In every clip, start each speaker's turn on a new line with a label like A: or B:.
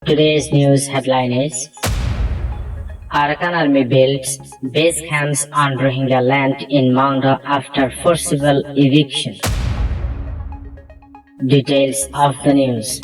A: Today's news headline is Arakan Army builds base camps on Rohingya land in Mangda after forcible eviction. Details of the news.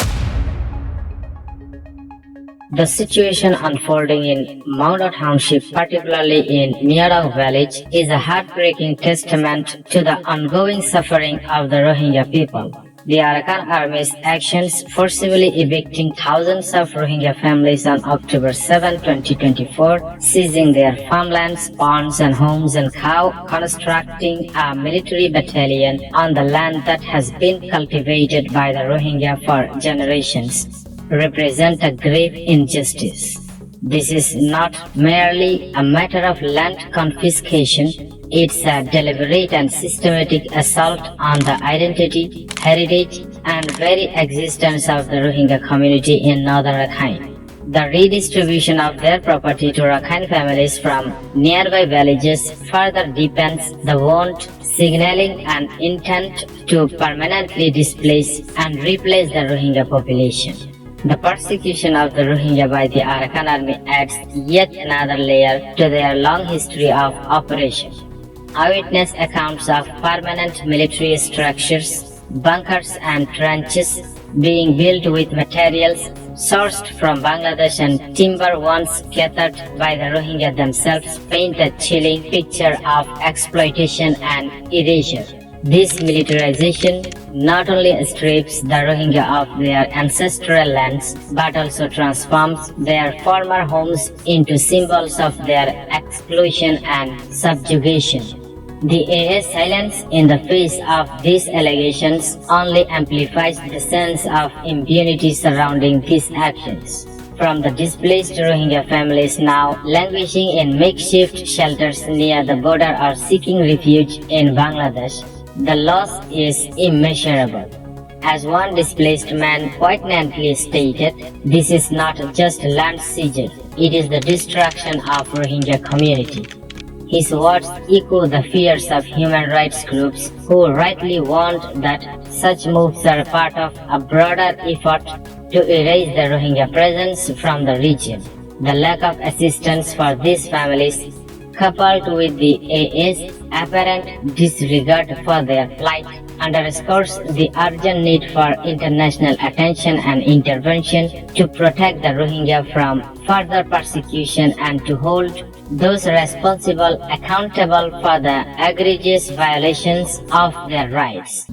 A: The situation unfolding in Mangda Township, particularly in Nyarang village, is a heartbreaking testament to the ongoing suffering of the Rohingya people. The Arakan Army's actions forcibly evicting thousands of Rohingya families on October 7, 2024, seizing their farmlands, ponds and homes and constructing a military battalion on the land that has been cultivated by the Rohingya for generations, represent a grave injustice. This is not merely a matter of land confiscation, it's a deliberate and systematic assault on the identity, heritage, and very existence of the Rohingya community in northern Rakhine. The redistribution of their property to Rakhine families from nearby villages further deepens the wound, signaling an intent to permanently displace and replace the Rohingya population. The persecution of the Rohingya by the Arakan Army adds yet another layer to their long history of operation. Eyewitness accounts of permanent military structures, bunkers and trenches being built with materials sourced from Bangladesh and timber once gathered by the Rohingya themselves paint a chilling picture of exploitation and erasure. This militarization not only strips the Rohingya of their ancestral lands but also transforms their former homes into symbols of their exclusion and subjugation. The AA's silence in the face of these allegations only amplifies the sense of impunity surrounding these actions. From the displaced Rohingya families now languishing in makeshift shelters near the border or seeking refuge in Bangladesh, the loss is immeasurable. As one displaced man poignantly stated, this is not just land seizure, it is the destruction of Rohingya community. His words echo the fears of human rights groups who rightly warned that such moves are part of a broader effort to erase the Rohingya presence from the region. The lack of assistance for these families, coupled with the AA's apparent disregard for their plight, underscores the urgent need for international attention and intervention to protect the Rohingya from further persecution and to hold those responsible accountable for the egregious violations of their rights.